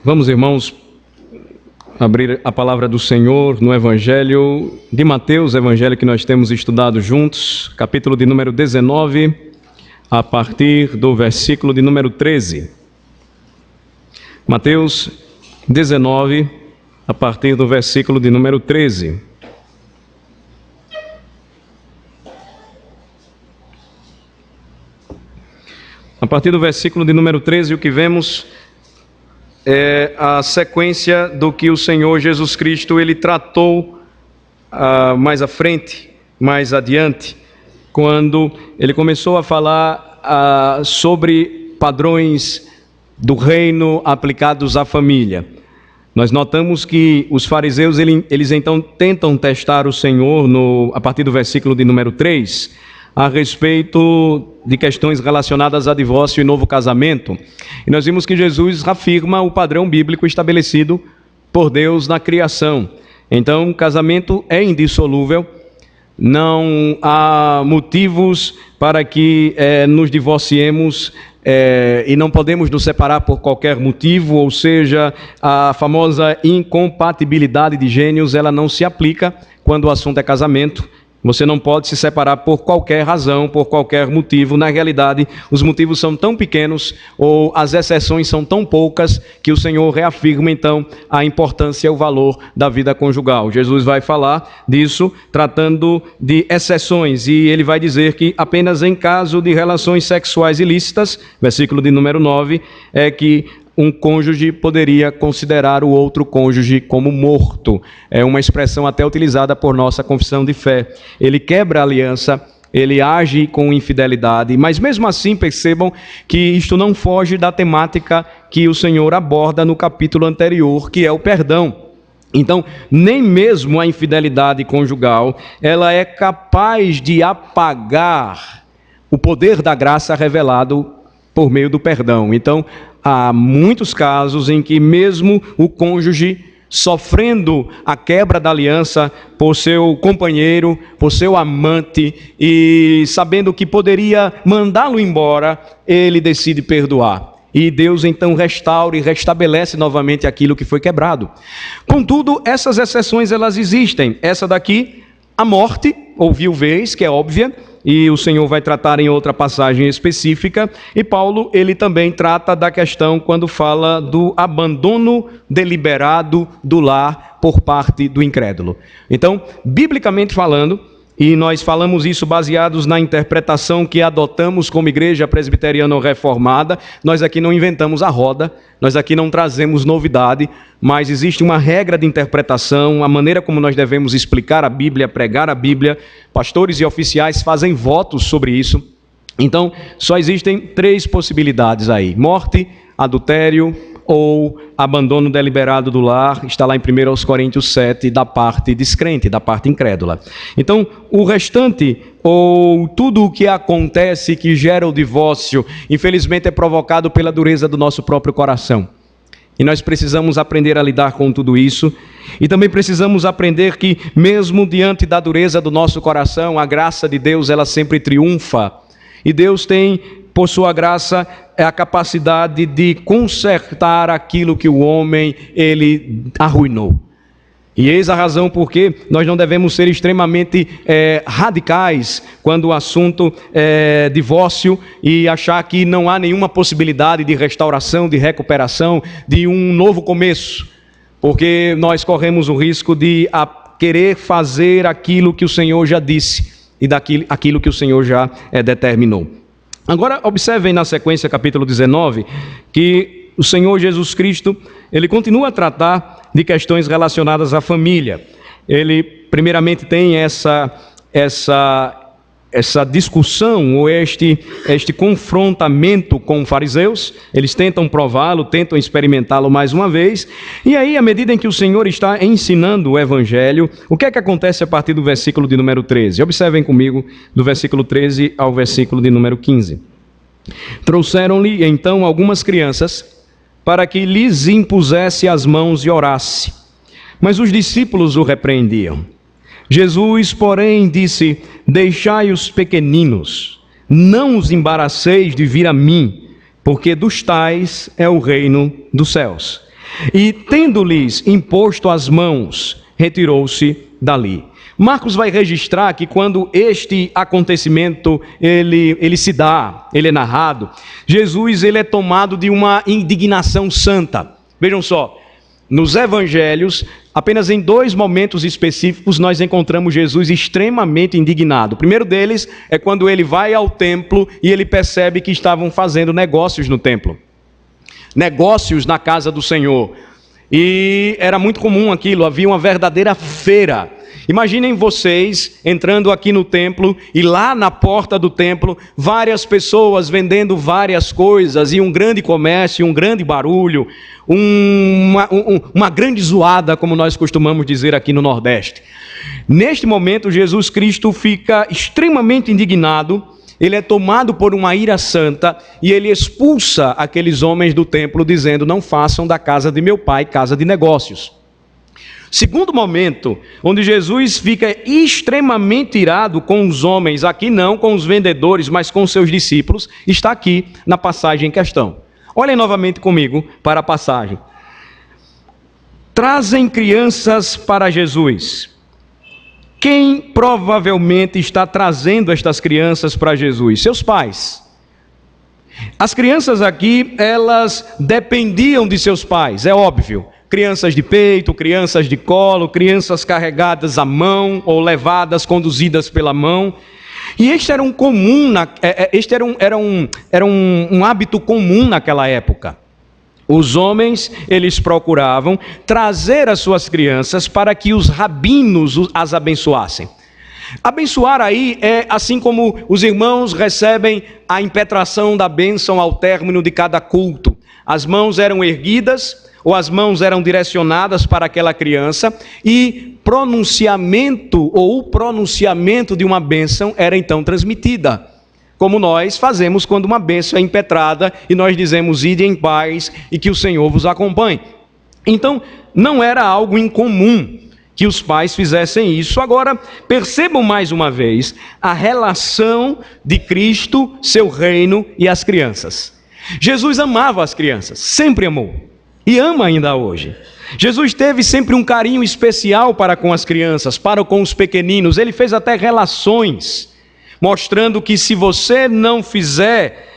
Vamos, irmãos, abrir a palavra do Senhor no Evangelho de Mateus, Evangelho que nós temos estudado juntos, capítulo de número 19, a partir do versículo de número 13. Mateus 19, a partir do versículo de número 13. A partir do versículo de número 13, o que vemos é a sequência do que o Senhor Jesus Cristo ele tratou mais à frente, mais adiante, quando ele começou a falar sobre padrões do reino aplicados à família. Nós notamos que os fariseus eles então tentam testar o Senhor a partir do versículo de número 3, a respeito de questões relacionadas a divórcio e novo casamento. E nós vimos que Jesus afirma o padrão bíblico estabelecido por Deus na criação. Então, o casamento é indissolúvel, não há motivos para que nos divorciemos e não podemos nos separar por qualquer motivo, ou seja, a famosa incompatibilidade de gênios, ela não se aplica quando o assunto é casamento. Você não pode se separar por qualquer razão, por qualquer motivo. Na realidade, os motivos são tão pequenos ou as exceções são tão poucas que o Senhor reafirma, então, a importância e o valor da vida conjugal. Jesus vai falar disso, tratando de exceções, e ele vai dizer que apenas em caso de relações sexuais ilícitas, versículo de número 9, é que um cônjuge poderia considerar o outro cônjuge como morto. É uma expressão até utilizada por nossa confissão de fé. Ele quebra a aliança, ele age com infidelidade, mas mesmo assim percebam que isto não foge da temática que o Senhor aborda no capítulo anterior, que é o perdão. Então, nem mesmo a infidelidade conjugal, ela é capaz de apagar o poder da graça revelado por meio do perdão. Então, há muitos casos em que mesmo o cônjuge sofrendo a quebra da aliança por seu companheiro, por seu amante, e sabendo que poderia mandá-lo embora, ele decide perdoar. E Deus então restaura e restabelece novamente aquilo que foi quebrado. Contudo, essas exceções elas existem. Essa daqui, a morte, ou viuvez, que é óbvia, e o Senhor vai tratar em outra passagem específica, e Paulo, ele também trata da questão quando fala do abandono deliberado do lar por parte do incrédulo. Então, biblicamente falando, e nós falamos isso baseados na interpretação que adotamos como igreja presbiteriana reformada, nós aqui não inventamos a roda, nós aqui não trazemos novidade, mas existe uma regra de interpretação, a maneira como nós devemos explicar a Bíblia, pregar a Bíblia. Pastores e oficiais fazem votos sobre isso. Então, só existem 3 possibilidades aí: morte, adultério ou abandono deliberado do lar. Está lá em 1 Coríntios 7, da parte descrente, da parte incrédula. Então, o restante, ou tudo o que acontece que gera o divórcio, infelizmente é provocado pela dureza do nosso próprio coração. E nós precisamos aprender a lidar com tudo isso. E também precisamos aprender que, mesmo diante da dureza do nosso coração, a graça de Deus, ela sempre triunfa. E Deus tem, por sua graça, a capacidade de consertar aquilo que o homem, ele arruinou. E eis a razão por que nós não devemos ser extremamente radicais quando o assunto é divórcio e achar que não há nenhuma possibilidade de restauração, de recuperação, de um novo começo. Porque nós corremos o risco de querer fazer aquilo que o Senhor já disse e aquilo que o Senhor já determinou. Agora, observem na sequência, capítulo 19, que o Senhor Jesus Cristo, ele continua a tratar de questões relacionadas à família. Ele, primeiramente, tem essa discussão, ou este confrontamento com fariseus. Eles tentam prová-lo, tentam experimentá-lo mais uma vez. E aí, à medida em que o Senhor está ensinando o Evangelho, o que é que acontece a partir do versículo de número 13? Observem comigo, do versículo 13 ao versículo de número 15. Trouxeram-lhe, então, algumas crianças, para que lhes impusesse as mãos e orasse. Mas os discípulos o repreendiam. Jesus, porém, disse: deixai os pequeninos, não os embaraceis de vir a mim, porque dos tais é o reino dos céus. E, tendo-lhes imposto as mãos, retirou-se dali. Marcos vai registrar que quando este acontecimento ele se dá, ele é narrado, Jesus ele é tomado de uma indignação santa. Vejam só, nos evangelhos, apenas em 2 momentos específicos nós encontramos Jesus extremamente indignado. O primeiro deles é quando ele vai ao templo e ele percebe que estavam fazendo negócios no templo. Negócios na casa do Senhor. E era muito comum aquilo, havia uma verdadeira feira. Imaginem vocês entrando aqui no templo e lá na porta do templo, várias pessoas vendendo várias coisas e um grande comércio, um grande barulho, uma grande zoada, como nós costumamos dizer aqui no Nordeste. Neste momento, Jesus Cristo fica extremamente indignado, ele é tomado por uma ira santa e ele expulsa aqueles homens do templo dizendo: não façam da casa de meu pai casa de negócios. Segundo momento, onde Jesus fica extremamente irado com os homens, aqui não com os vendedores, mas com seus discípulos, está aqui na passagem em questão. Olhem novamente comigo para a passagem. Trazem crianças para Jesus. Quem provavelmente está trazendo estas crianças para Jesus? Seus pais. As crianças aqui, elas dependiam de seus pais, é óbvio. Crianças de peito, crianças de colo, crianças carregadas à mão ou levadas, conduzidas pela mão. E este era um hábito comum naquela época. Os homens, eles procuravam trazer as suas crianças para que os rabinos as abençoassem. Abençoar aí é assim como os irmãos recebem a impetração da bênção ao término de cada culto. As mãos eram erguidas, ou as mãos eram direcionadas para aquela criança, e o pronunciamento de uma bênção era então transmitida, como nós fazemos quando uma bênção é impetrada e nós dizemos: ide em paz e que o Senhor vos acompanhe. Então, não era algo incomum que os pais fizessem isso. Agora, percebam mais uma vez a relação de Cristo, seu reino e as crianças. Jesus amava as crianças, sempre amou. E ama ainda hoje. Jesus teve sempre um carinho especial para com as crianças, para com os pequeninos. Ele fez até relações, mostrando que se você não fizer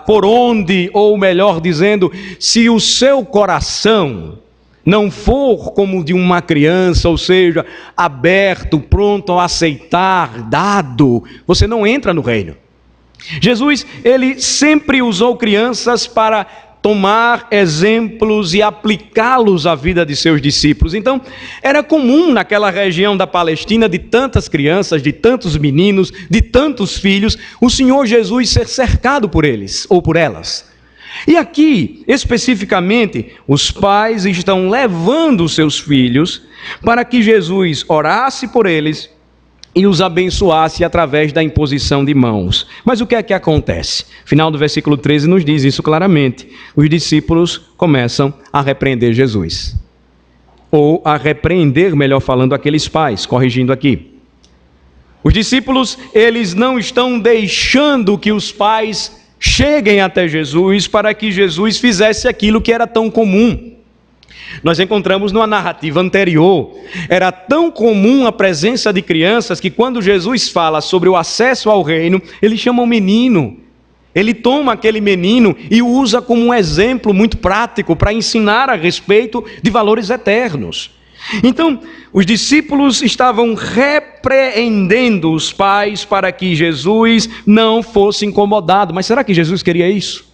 por onde, ou melhor dizendo, se o seu coração não for como de uma criança, ou seja, aberto, pronto a aceitar, dado, você não entra no reino. Jesus, ele sempre usou crianças para tomar exemplos e aplicá-los à vida de seus discípulos. Então, era comum naquela região da Palestina, de tantas crianças, de tantos meninos, de tantos filhos, o Senhor Jesus ser cercado por eles, ou por elas. E aqui, especificamente, os pais estão levando os seus filhos para que Jesus orasse por eles e os abençoasse através da imposição de mãos. Mas o que é que acontece? Final do versículo 13 nos diz isso claramente. Os discípulos começam a repreender Jesus. Ou a repreender, melhor falando, aqueles pais, corrigindo aqui. Os discípulos, eles não estão deixando que os pais cheguem até Jesus para que Jesus fizesse aquilo que era tão comum. Nós encontramos numa narrativa anterior, era tão comum a presença de crianças que quando Jesus fala sobre o acesso ao reino, ele chama um menino. Ele toma aquele menino e o usa como um exemplo muito prático para ensinar a respeito de valores eternos. Então, os discípulos estavam repreendendo os pais para que Jesus não fosse incomodado. Mas será que Jesus queria isso?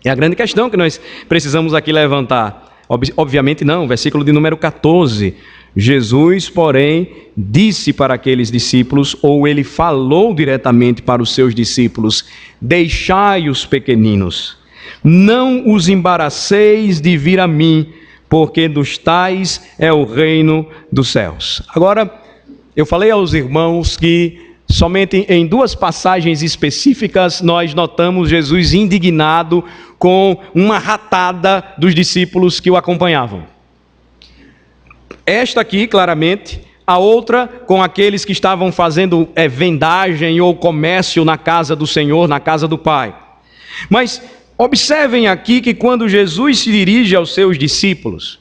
É a grande questão que nós precisamos aqui levantar. Obviamente não, versículo de número 14. Jesus, porém, disse para aqueles discípulos, ou ele falou diretamente para os seus discípulos: deixai os pequeninos, não os embaraceis de vir a mim, porque dos tais é o reino dos céus. Agora, eu falei aos irmãos que somente em 2 passagens específicas nós notamos Jesus indignado com uma ratada dos discípulos que o acompanhavam. Esta aqui, claramente, a outra com aqueles que estavam fazendo vendagem ou comércio na casa do Senhor, na casa do Pai. Mas Observem aqui que quando Jesus se dirige aos seus discípulos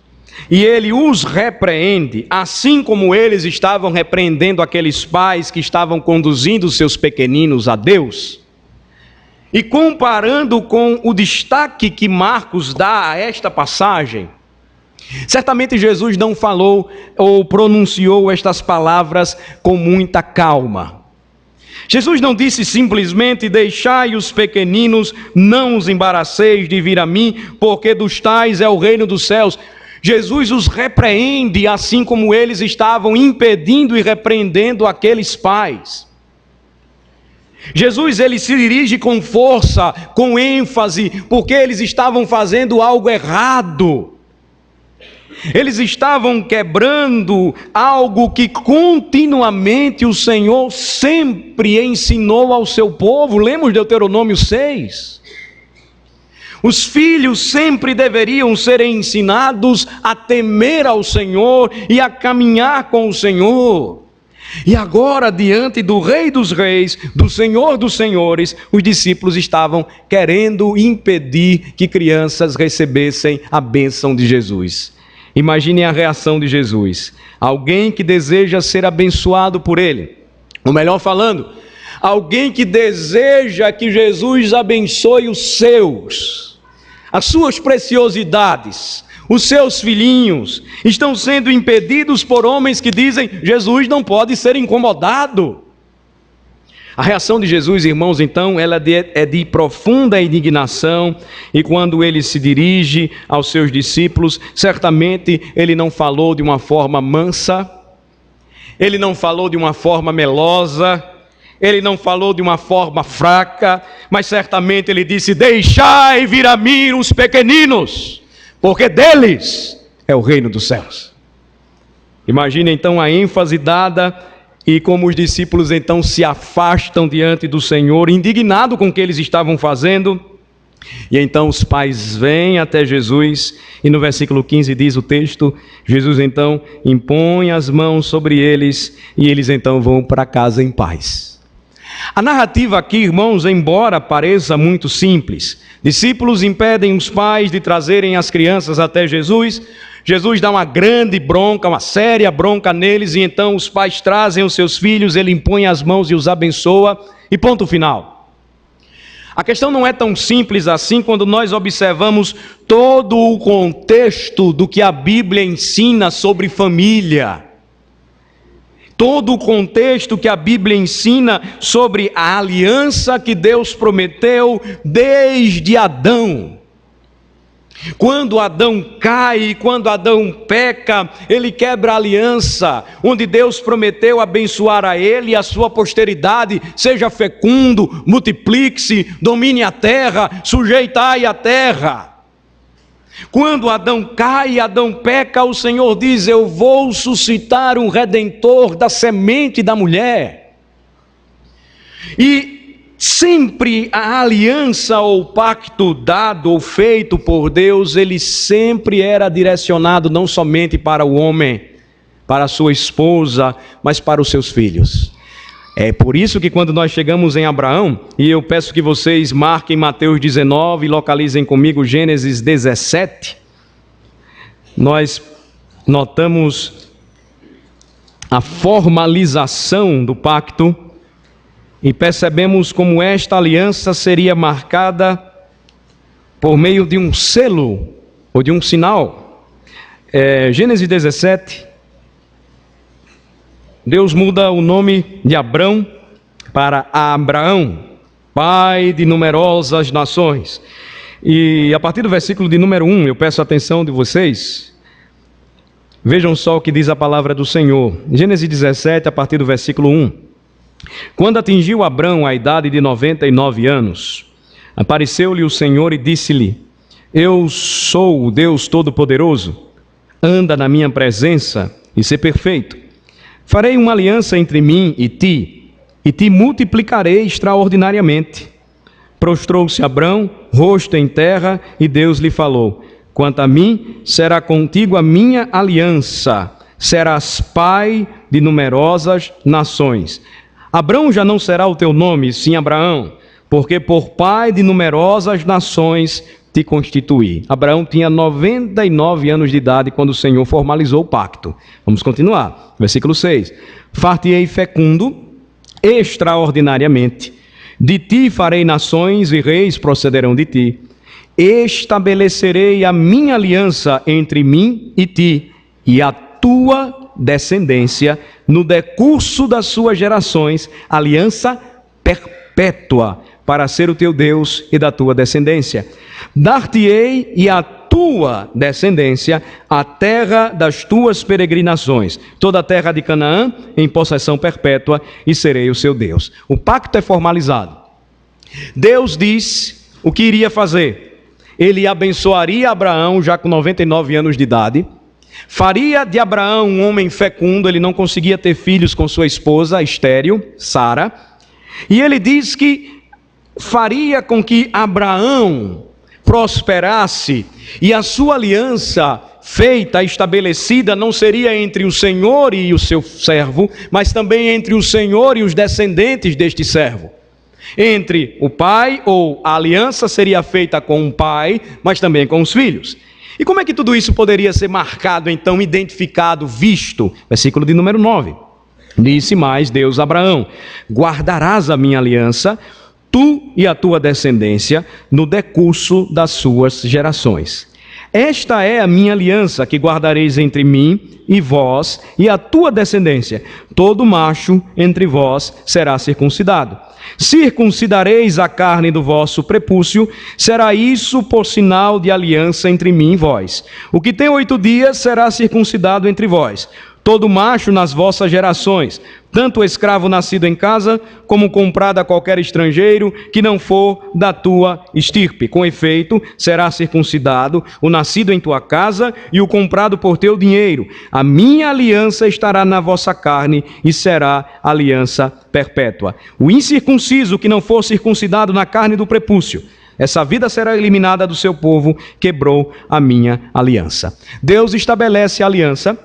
e ele os repreende, assim como eles estavam repreendendo aqueles pais que estavam conduzindo seus pequeninos a Deus, e comparando com o destaque que Marcos dá a esta passagem, certamente Jesus não falou ou pronunciou estas palavras com muita calma. Jesus não disse simplesmente: deixai os pequeninos, não os embaraceis de vir a mim, porque dos tais é o reino dos céus. Jesus os repreende, assim como eles estavam impedindo e repreendendo aqueles pais. Jesus, ele se dirige com força, com ênfase, porque eles estavam fazendo algo errado. Eles estavam quebrando algo que continuamente o Senhor sempre ensinou ao seu povo. Lemos Deuteronômio 6. Os filhos sempre deveriam ser ensinados a temer ao Senhor e a caminhar com o Senhor. E agora, diante do Rei dos Reis, do Senhor dos Senhores, os discípulos estavam querendo impedir que crianças recebessem a bênção de Jesus. Imaginem a reação de Jesus. Alguém que deseja ser abençoado por ele, ou melhor falando, alguém que deseja que Jesus abençoe os seus, as suas preciosidades, os seus filhinhos, estão sendo impedidos por homens que dizem: Jesus não pode ser incomodado. A reação de Jesus, irmãos, então, ela é de profunda indignação, e quando ele se dirige aos seus discípulos, certamente ele não falou de uma forma mansa, ele não falou de uma forma melosa, ele não falou de uma forma fraca, mas certamente ele disse: deixai vir a mim os pequeninos, porque deles é o reino dos céus. Imagine então a ênfase dada e como os discípulos então se afastam diante do Senhor, indignados com o que eles estavam fazendo. E então os pais vêm até Jesus, e no versículo 15 diz o texto: Jesus então impõe as mãos sobre eles, e eles então vão para casa em paz. A narrativa aqui, irmãos, embora pareça muito simples, discípulos impedem os pais de trazerem as crianças até Jesus. Jesus dá uma grande bronca, uma séria bronca neles, e então os pais trazem os seus filhos, ele impõe as mãos e os abençoa, e ponto final. A questão não é tão simples assim quando nós observamos todo o contexto do que a Bíblia ensina sobre família. Todo o contexto que a Bíblia ensina sobre a aliança que Deus prometeu desde Adão. Quando Adão cai, quando Adão peca, ele quebra a aliança, onde Deus prometeu abençoar a ele e a sua posteridade: seja fecundo, multiplique-se, domine a terra, sujeitai a terra. Quando Adão cai, Adão peca, o Senhor diz: eu vou suscitar um redentor da semente da mulher. E sempre a aliança ou pacto dado ou feito por Deus, ele sempre era direcionado não somente para o homem, para a sua esposa, mas para os seus filhos. É por isso que quando nós chegamos em Abraão, e eu peço que vocês marquem Mateus 19 e localizem comigo Gênesis 17, nós notamos a formalização do pacto e percebemos como esta aliança seria marcada por meio de um selo ou de um sinal. Gênesis 17, Deus muda o nome de Abrão para Abraão, pai de numerosas nações. E a partir do versículo de número 1, eu peço a atenção de vocês. Vejam só o que diz a palavra do Senhor. Gênesis 17, a partir do versículo 1. Quando atingiu Abrão a idade de 99 anos, apareceu-lhe o Senhor e disse-lhe: eu sou o Deus Todo-Poderoso, anda na minha presença e sê perfeito. Farei uma aliança entre mim e te multiplicarei extraordinariamente. Prostrou-se Abrão, rosto em terra, e Deus lhe falou: quanto a mim, será contigo a minha aliança, serás pai de numerosas nações. Abrão já não será o teu nome, sim Abraão, porque por pai de numerosas nações te constituí. Abraão tinha 99 anos de idade quando o Senhor formalizou o pacto. Vamos continuar. Versículo 6. Far-te-ei fecundo extraordinariamente. De ti farei nações e reis procederão de ti. Estabelecerei a minha aliança entre mim e ti, e a tua descendência, no decurso das suas gerações, aliança perpétua, para ser o teu Deus e da tua descendência. Dar-te-ei e a tua descendência a terra das tuas peregrinações, toda a terra de Canaã em possessão perpétua, e serei o seu Deus. O pacto é formalizado. Deus diz o que iria fazer. Ele abençoaria Abraão já com 99 anos de idade, faria de Abraão um homem fecundo, ele não conseguia ter filhos com sua esposa estéril, Sara, e ele diz que faria com que Abraão prosperasse, e a sua aliança feita, estabelecida, não seria entre o Senhor e o seu servo, mas também entre o Senhor e os descendentes deste servo. Entre o pai, ou a aliança seria feita com o pai, mas também com os filhos. E como é que tudo isso poderia ser marcado, então, identificado, visto? Versículo de número 9. Disse mais Deus a Abraão: guardarás a minha aliança, tu e a tua descendência, no decurso das suas gerações. Esta é a minha aliança que guardareis entre mim e vós e a tua descendência. Todo macho entre vós será circuncidado. Circuncidareis a carne do vosso prepúcio, será isso por sinal de aliança entre mim e vós. O que tem 8 dias será circuncidado entre vós. Todo macho nas vossas gerações, tanto o escravo nascido em casa, como comprado a qualquer estrangeiro, que não for da tua estirpe. Com efeito, será circuncidado o nascido em tua casa e o comprado por teu dinheiro. A minha aliança estará na vossa carne e será aliança perpétua. O incircunciso que não for circuncidado na carne do prepúcio, essa vida será eliminada do seu povo, quebrou a minha aliança. Deus estabelece a aliança.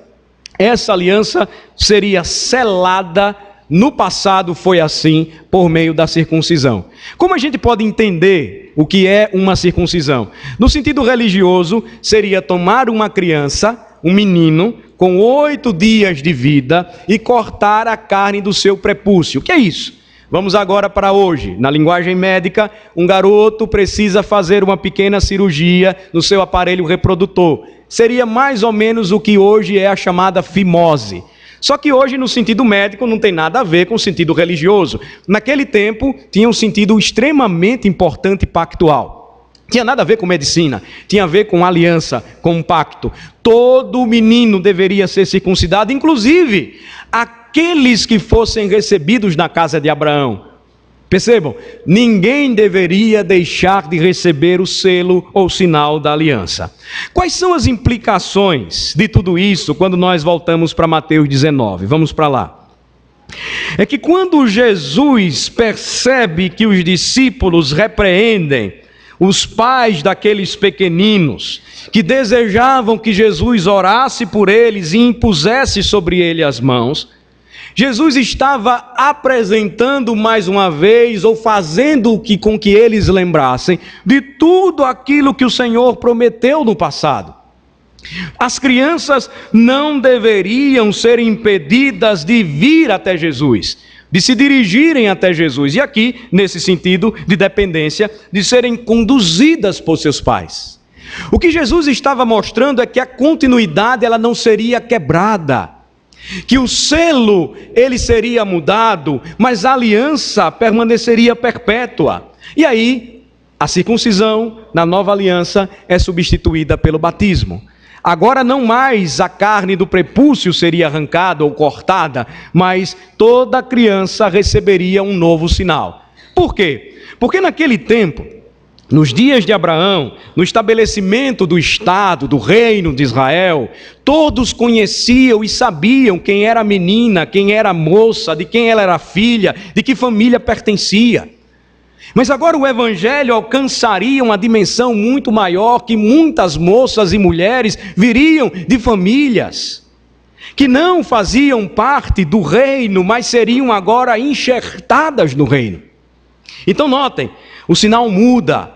Essa aliança seria selada, no passado foi assim, por meio da circuncisão. Como a gente pode entender o que é uma circuncisão? No sentido religioso, seria tomar uma criança, um menino, com 8 dias de vida, e cortar a carne do seu prepúcio. O que é isso? Vamos agora para hoje. Na linguagem médica, um garoto precisa fazer uma pequena cirurgia no seu aparelho reprodutor. Seria mais ou menos o que hoje é a chamada fimose. Só que hoje, no sentido médico, não tem nada a ver com o sentido religioso. Naquele tempo, tinha um sentido extremamente importante e pactual. Tinha nada a ver com medicina, tinha a ver com aliança, com um pacto. Todo menino deveria ser circuncidado, inclusive aqueles que fossem recebidos na casa de Abraão. Percebam, ninguém deveria deixar de receber o selo ou sinal da aliança. Quais são as implicações de tudo isso quando nós voltamos para Mateus 19? Vamos para lá. É que quando Jesus percebe que os discípulos repreendem os pais daqueles pequeninos que desejavam que Jesus orasse por eles e impusesse sobre ele as mãos, Jesus estava apresentando mais uma vez, ou fazendo com que eles lembrassem de tudo aquilo que o Senhor prometeu no passado. As crianças não deveriam ser impedidas de vir até Jesus, de se dirigirem até Jesus. E aqui, nesse sentido de dependência, de serem conduzidas por seus pais. O que Jesus estava mostrando é que a continuidade ela não seria quebrada. Que o selo ele seria mudado, mas a aliança permaneceria perpétua. E aí, a circuncisão na nova aliança é substituída pelo batismo. Agora não mais a carne do prepúcio seria arrancada ou cortada, mas toda criança receberia um novo sinal. Por quê? Porque naquele tempo, nos dias de Abraão, no estabelecimento do Estado, do reino de Israel, todos conheciam e sabiam quem era a menina, quem era a moça, de quem ela era filha, de que família pertencia. Mas agora o Evangelho alcançaria uma dimensão muito maior, que muitas moças e mulheres viriam de famílias que não faziam parte do reino, mas seriam agora enxertadas no reino. Então notem, O sinal muda,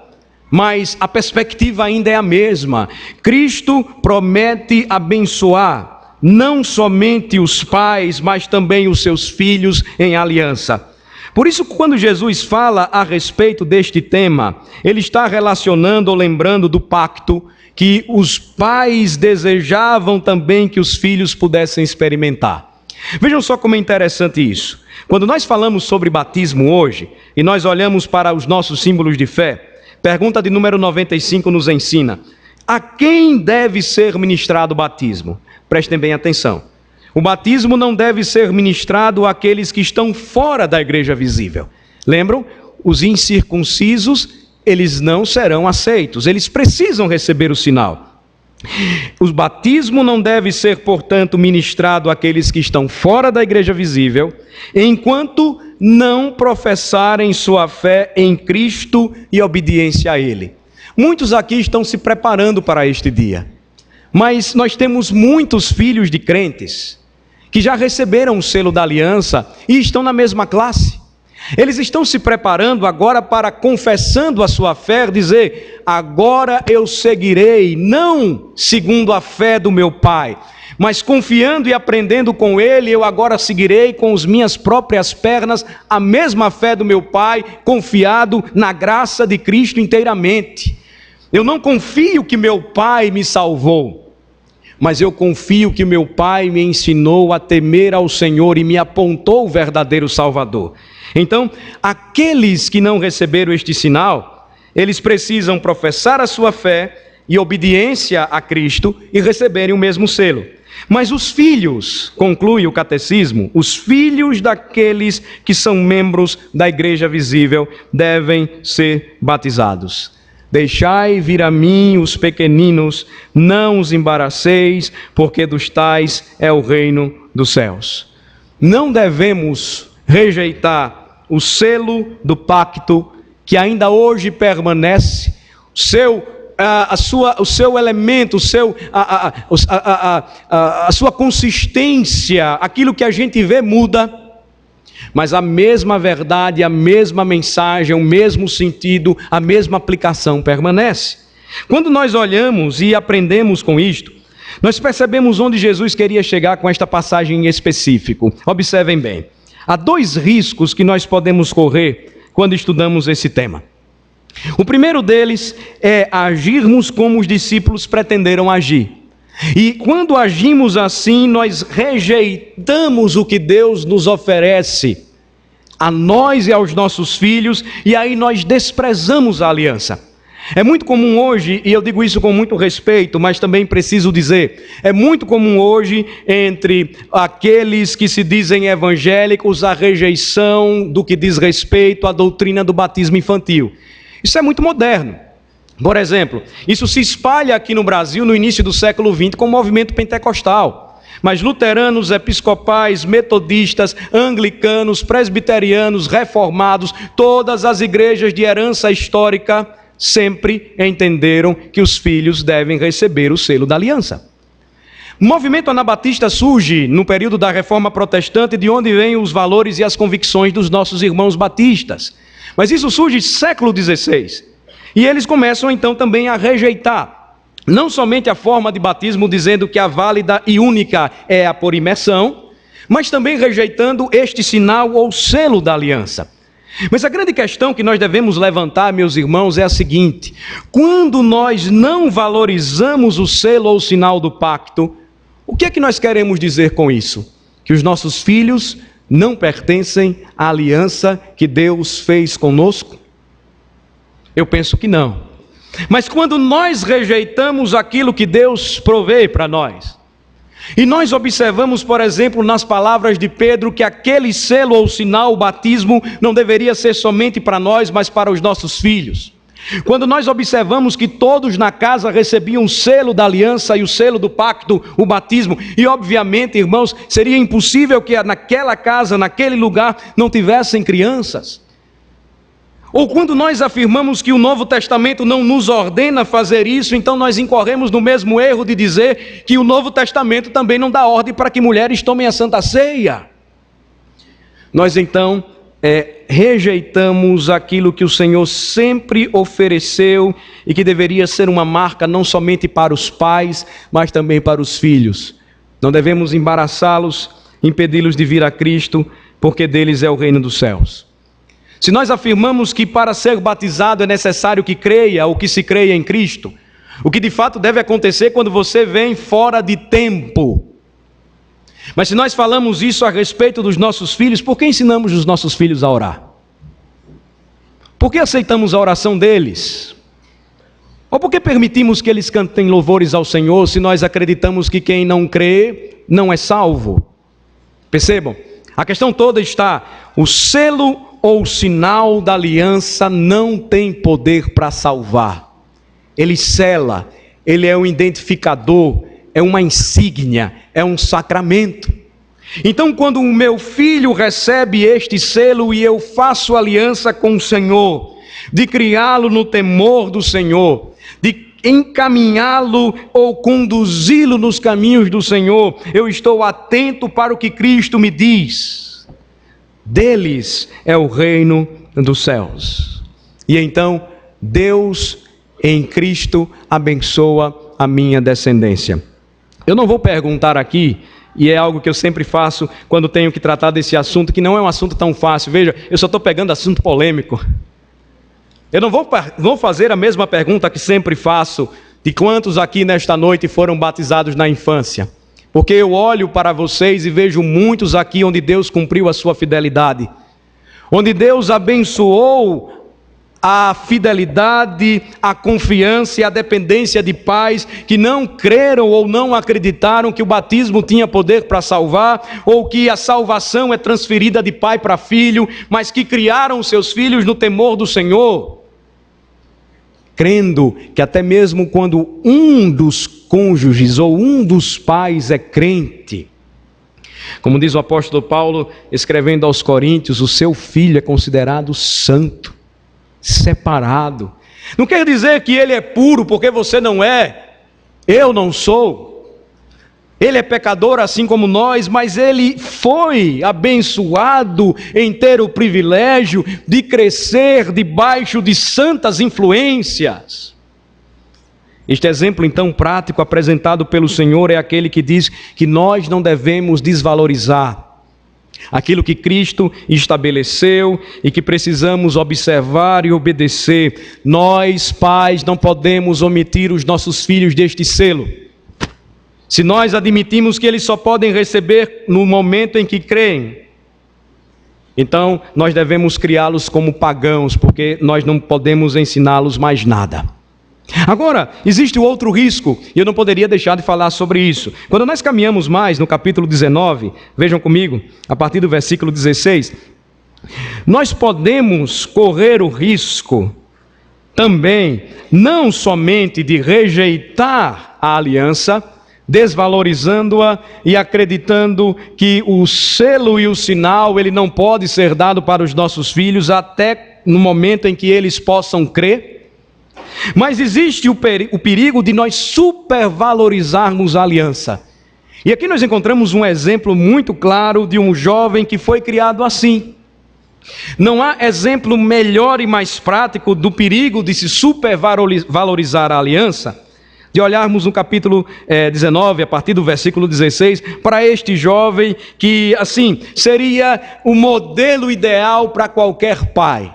mas a perspectiva ainda é a mesma. Cristo promete abençoar não somente os pais, mas também os seus filhos em aliança. Por isso, quando Jesus fala a respeito deste tema, ele está relacionando ou lembrando do pacto que os pais desejavam também que os filhos pudessem experimentar. Vejam só como é interessante isso. Quando nós falamos sobre batismo hoje, e nós olhamos para os nossos símbolos de fé, pergunta de número 95 nos ensina: a quem deve ser ministrado o batismo? Prestem bem atenção. O batismo não deve ser ministrado àqueles que estão fora da igreja visível. Lembram? Os incircuncisos, eles não serão aceitos. Eles precisam receber o sinal. O batismo não deve ser, portanto, ministrado àqueles que estão fora da igreja visível, enquanto não professarem sua fé em Cristo e obediência a Ele. Muitos aqui estão se preparando para este dia, mas nós temos muitos filhos de crentes que já receberam o selo da aliança e estão na mesma classe. Eles estão se preparando agora para, confessando a sua fé, dizer: agora eu seguirei, não segundo a fé do meu pai, mas confiando e aprendendo com ele, eu agora seguirei com as minhas próprias pernas a mesma fé do meu pai, confiado na graça de Cristo inteiramente. Eu não confio que meu pai me salvou, mas eu confio que meu pai me ensinou a temer ao Senhor e me apontou o verdadeiro Salvador. Então, aqueles que não receberam este sinal, eles precisam professar a sua fé e obediência a Cristo e receberem o mesmo selo. Mas os filhos, conclui o catecismo, os filhos daqueles que são membros da igreja visível devem ser batizados. Deixai vir a mim os pequeninos, não os embaraceis, porque dos tais é o reino dos céus. Não devemos rejeitar o selo do pacto que ainda hoje permanece, o seu elemento, a sua consistência, aquilo que a gente vê muda, mas a mesma verdade, a mesma mensagem, o mesmo sentido, a mesma aplicação permanece. Quando nós olhamos e aprendemos com isto, nós percebemos onde Jesus queria chegar com esta passagem em específico. Observem bem. Há dois riscos que nós podemos correr quando estudamos esse tema. O primeiro deles é agirmos como os discípulos pretenderam agir. E quando agimos assim, nós rejeitamos o que Deus nos oferece a nós e aos nossos filhos, e aí nós desprezamos a aliança. É muito comum hoje, e eu digo isso com muito respeito, mas também preciso dizer, é muito comum hoje entre aqueles que se dizem evangélicos a rejeição do que diz respeito à doutrina do batismo infantil. Isso é muito moderno. Por exemplo, isso se espalha aqui no Brasil no início do século XX com o movimento pentecostal. Mas luteranos, episcopais, metodistas, anglicanos, presbiterianos, reformados, todas as igrejas de herança histórica sempre entenderam que os filhos devem receber o selo da aliança. O movimento anabatista surge no período da Reforma Protestante, de onde vêm os valores e as convicções dos nossos irmãos batistas. Mas isso surge no século XVI. E eles começam então também a rejeitar, não somente a forma de batismo, dizendo que a válida e única é a por imersão, mas também rejeitando este sinal ou selo da aliança. Mas a grande questão que nós devemos levantar, meus irmãos, é a seguinte: quando nós não valorizamos o selo ou o sinal do pacto, o que é que nós queremos dizer com isso? Que os nossos filhos não pertencem à aliança que Deus fez conosco? Eu penso que não. Mas quando nós rejeitamos aquilo que Deus provê para nós, e nós observamos, por exemplo, nas palavras de Pedro, que aquele selo ou sinal, o batismo, não deveria ser somente para nós, mas para os nossos filhos. Quando nós observamos que todos na casa recebiam o selo da aliança e o selo do pacto, o batismo, e obviamente, irmãos, seria impossível que naquela casa, naquele lugar, não tivessem crianças. Ou quando nós afirmamos que o Novo Testamento não nos ordena fazer isso, então nós incorremos no mesmo erro de dizer que o Novo Testamento também não dá ordem para que mulheres tomem a Santa Ceia. Nós então rejeitamos aquilo que o Senhor sempre ofereceu e que deveria ser uma marca não somente para os pais, mas também para os filhos. Não devemos embaraçá-los, impedi-los de vir a Cristo, porque deles é o reino dos céus. Se nós afirmamos que para ser batizado é necessário que creia ou que se creia em Cristo, o que de fato deve acontecer quando você vem fora de tempo. Mas se nós falamos isso a respeito dos nossos filhos, por que ensinamos os nossos filhos a orar? Por que aceitamos a oração deles? Ou por que permitimos que eles cantem louvores ao Senhor se nós acreditamos que quem não crê não é salvo? Percebam, a questão toda está: o selo ou sinal da aliança não tem poder para salvar. Ele sela, ele é um identificador, é uma insígnia, é um sacramento. Então, quando o meu filho recebe este selo e eu faço aliança com o Senhor, de criá-lo no temor do Senhor, de encaminhá-lo ou conduzi-lo nos caminhos do Senhor, eu estou atento para o que Cristo me diz. Deles é o reino dos céus. E então, Deus em Cristo abençoa a minha descendência. Eu não vou perguntar aqui, e é algo que eu sempre faço quando tenho que tratar desse assunto, que não é um assunto tão fácil. Veja, eu só estou pegando assunto polêmico. Eu não vou fazer a mesma pergunta que sempre faço, de quantos aqui nesta noite foram batizados na infância. Porque eu olho para vocês e vejo muitos aqui onde Deus cumpriu a sua fidelidade. Onde Deus abençoou a fidelidade, a confiança e a dependência de pais que não creram ou não acreditaram que o batismo tinha poder para salvar, ou que a salvação é transferida de pai para filho, mas que criaram seus filhos no temor do Senhor, crendo que até mesmo quando um dos cônjuges ou um dos pais é crente, como diz o apóstolo Paulo, escrevendo aos Coríntios, o seu filho é considerado santo, separado. Não quer dizer que ele é puro porque você não é, eu não sou. Ele é pecador assim como nós, mas ele foi abençoado em ter o privilégio de crescer debaixo de santas influências. Este exemplo então prático apresentado pelo Senhor é aquele que diz que nós não devemos desvalorizar aquilo que Cristo estabeleceu e que precisamos observar e obedecer. Nós, pais, não podemos omitir os nossos filhos deste selo. Se nós admitimos que eles só podem receber no momento em que creem, então nós devemos criá-los como pagãos, porque nós não podemos ensiná-los mais nada. Agora, existe o outro risco, e eu não poderia deixar de falar sobre isso. Quando nós caminhamos mais no capítulo 19, vejam comigo, a partir do versículo 16, nós podemos correr o risco também, não somente de rejeitar a aliança, desvalorizando-a e acreditando que o selo e o sinal, ele não pode ser dado para os nossos filhos até no momento em que eles possam crer. Mas existe o perigo de nós supervalorizarmos a aliança. E aqui nós encontramos um exemplo muito claro de um jovem que foi criado assim. Não há exemplo melhor e mais prático do perigo de se supervalorizar a aliança, de olharmos no capítulo 19, a partir do versículo 16, para este jovem que, assim, seria o modelo ideal para qualquer pai.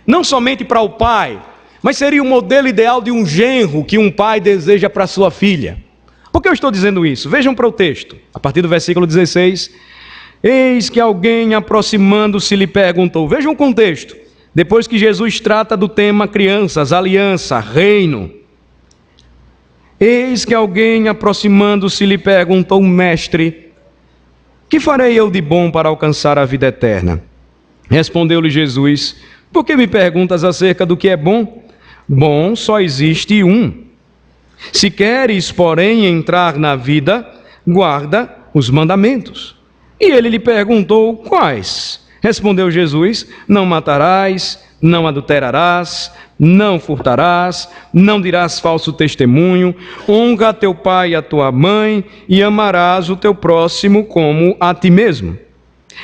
Não somente para o pai, mas seria o modelo ideal de um genro que um pai deseja para sua filha. Por que eu estou dizendo isso? Vejam para o texto, a partir do versículo 16. Eis que alguém aproximando-se lhe perguntou. Vejam o contexto. Depois que Jesus trata do tema crianças, aliança, reino. Eis que alguém aproximando-se lhe perguntou, mestre, que farei eu de bom para alcançar a vida eterna? Respondeu-lhe Jesus, por que me perguntas acerca do que é bom? Bom só existe um. Se queres, porém, entrar na vida, guarda os mandamentos. E ele lhe perguntou, quais? Respondeu Jesus, não matarás, não adulterarás, não furtarás, não dirás falso testemunho, honra a teu pai e a tua mãe, e amarás o teu próximo como a ti mesmo.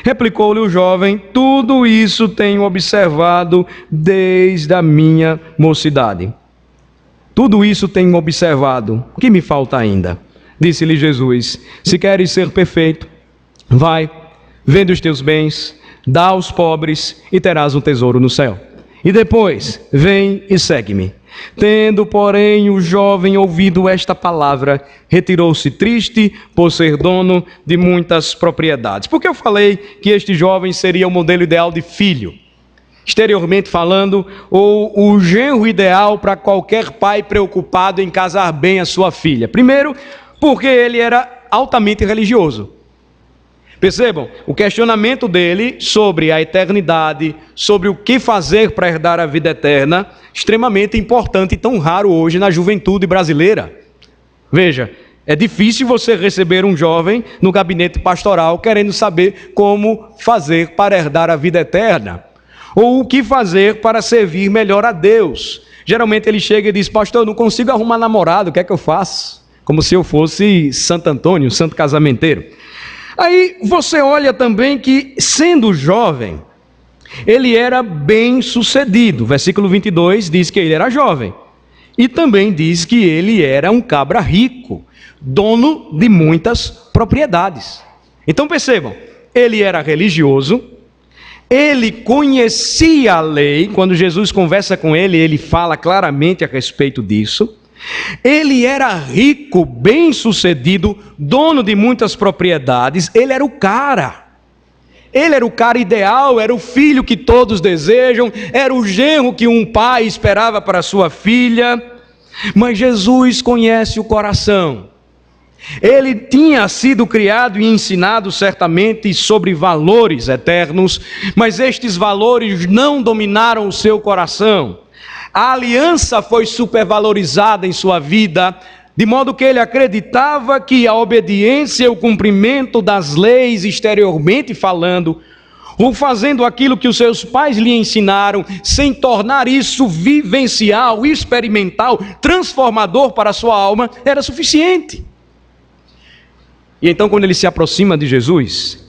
Replicou-lhe o jovem: tudo isso tenho observado desde a minha mocidade. Tudo isso tenho observado. O que me falta ainda? Disse-lhe Jesus: se queres ser perfeito, vai, vende os teus bens, dá aos pobres e terás um tesouro no céu. E depois, vem e segue-me. Tendo, porém, o jovem ouvido esta palavra, retirou-se triste por ser dono de muitas propriedades. Por que eu falei que este jovem seria o modelo ideal de filho? Exteriormente falando, ou o genro ideal para qualquer pai preocupado em casar bem a sua filha. Primeiro, porque ele era altamente religioso. Percebam, o questionamento dele sobre a eternidade, sobre o que fazer para herdar a vida eterna, extremamente importante e tão raro hoje na juventude brasileira. Veja, é difícil você receber um jovem no gabinete pastoral querendo saber como fazer para herdar a vida eterna, ou o que fazer para servir melhor a Deus. Geralmente ele chega e diz: pastor, eu não consigo arrumar namorado, o que é que eu faço? Como se eu fosse Santo Antônio, santo casamenteiro. Aí você olha também que, sendo jovem, ele era bem sucedido. Versículo 22 diz que ele era jovem. E também diz que ele era um cabra rico, dono de muitas propriedades. Então percebam, ele era religioso, ele conhecia a lei. Quando Jesus conversa com ele, ele fala claramente a respeito disso. Ele era rico, bem-sucedido, dono de muitas propriedades. Ele era o cara. Ele era o cara ideal, era o filho que todos desejam, era o genro que um pai esperava para sua filha. Mas Jesus conhece o coração. Ele tinha sido criado e ensinado certamente sobre valores eternos, mas estes valores não dominaram o seu coração. A aliança foi supervalorizada em sua vida, de modo que ele acreditava que a obediência e o cumprimento das leis exteriormente falando, ou fazendo aquilo que os seus pais lhe ensinaram, sem tornar isso vivencial, experimental, transformador para a sua alma, era suficiente. E então, quando ele se aproxima de Jesus,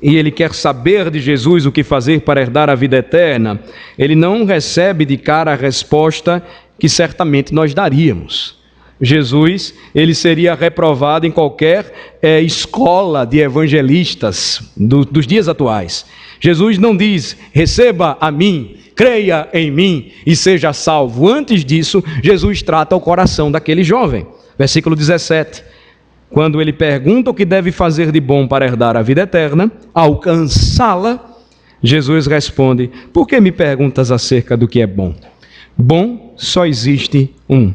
e ele quer saber de Jesus o que fazer para herdar a vida eterna, ele não recebe de cara a resposta que certamente nós daríamos. Jesus, ele seria reprovado em qualquer escola de evangelistas dos dias atuais. Jesus não diz: receba a mim, creia em mim e seja salvo. Antes disso, Jesus trata o coração daquele jovem. Versículo 17. Quando ele pergunta o que deve fazer de bom para herdar a vida eterna, alcançá-la, Jesus responde: por que me perguntas acerca do que é bom? Bom só existe um.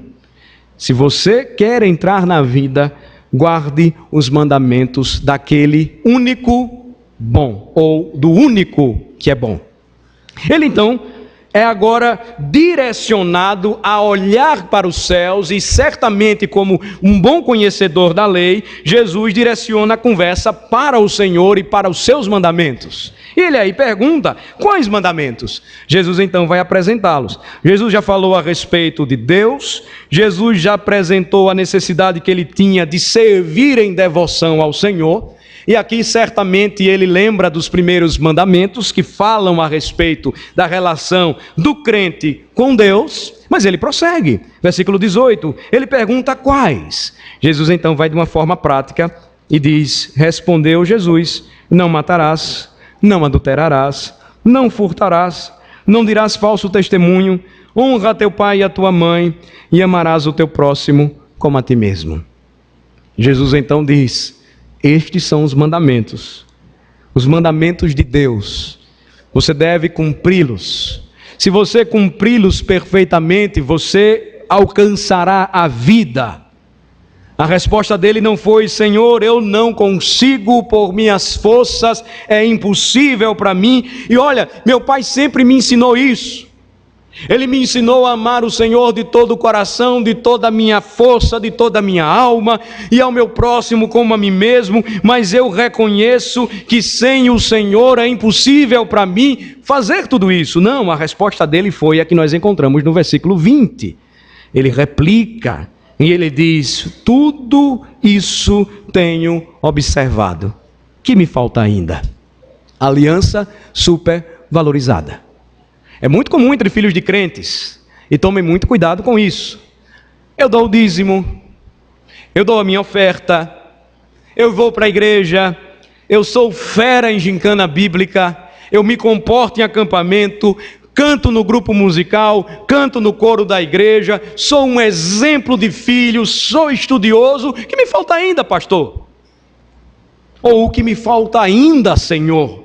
Se você quer entrar na vida, guarde os mandamentos daquele único bom, ou do único que é bom. Ele então é agora direcionado a olhar para os céus e certamente, como um bom conhecedor da lei, Jesus direciona a conversa para o Senhor e para os seus mandamentos. E ele aí pergunta: quais mandamentos? Jesus então vai apresentá-los. Jesus já falou a respeito de Deus, Jesus já apresentou a necessidade que ele tinha de servir em devoção ao Senhor. E aqui certamente ele lembra dos primeiros mandamentos que falam a respeito da relação do crente com Deus, mas ele prossegue. Versículo 18, ele pergunta quais. Jesus então vai de uma forma prática e diz: respondeu Jesus: não matarás, não adulterarás, não furtarás, não dirás falso testemunho, honra a teu pai e a tua mãe e amarás o teu próximo como a ti mesmo. Jesus então diz: estes são os mandamentos de Deus. Você deve cumpri-los. Se você cumpri-los perfeitamente, você alcançará a vida. A resposta dele não foi: Senhor, eu não consigo por minhas forças, é impossível para mim. E olha, meu pai sempre me ensinou isso. Ele me ensinou a amar o Senhor de todo o coração, de toda a minha força, de toda a minha alma, e ao meu próximo como a mim mesmo, mas eu reconheço que sem o Senhor é impossível para mim fazer tudo isso. Não, a resposta dele foi a que nós encontramos no versículo 20. Ele replica, e ele diz: tudo isso tenho observado. Que me falta ainda? Aliança supervalorizada. É muito comum entre filhos de crentes, e tomem muito cuidado com isso. Eu dou o dízimo, eu dou a minha oferta, eu vou para a igreja, eu sou fera em gincana bíblica, eu me comporto em acampamento, canto no grupo musical, canto no coro da igreja, sou um exemplo de filho, sou estudioso. O que me falta ainda, pastor? Ou o que me falta ainda, Senhor?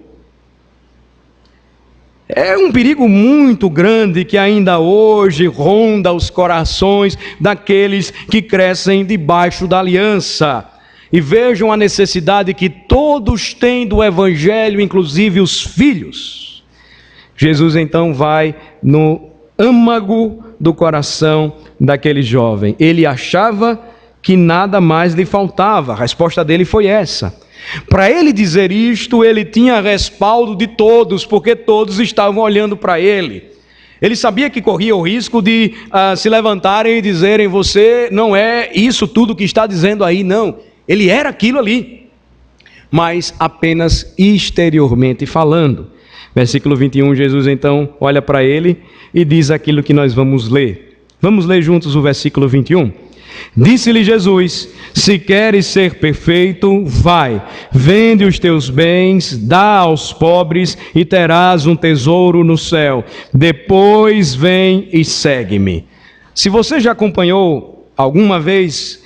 É um perigo muito grande que ainda hoje ronda os corações daqueles que crescem debaixo da aliança. E vejam a necessidade que todos têm do evangelho, inclusive os filhos. Jesus então vai no âmago do coração daquele jovem. Ele achava que nada mais lhe faltava. A resposta dele foi essa. Para ele dizer isto, ele tinha respaldo de todos, porque todos estavam olhando para ele. Ele sabia que corria o risco de se levantarem e dizerem: você não é isso tudo que está dizendo aí, não. Ele era aquilo ali, mas apenas exteriormente falando. Versículo 21, Jesus então olha para ele e diz aquilo que nós vamos ler. Vamos ler juntos o versículo 21. Disse-lhe Jesus: se queres ser perfeito, vai, vende os teus bens, dá aos pobres e terás um tesouro no céu. Depois vem e segue-me. Se você já acompanhou alguma vez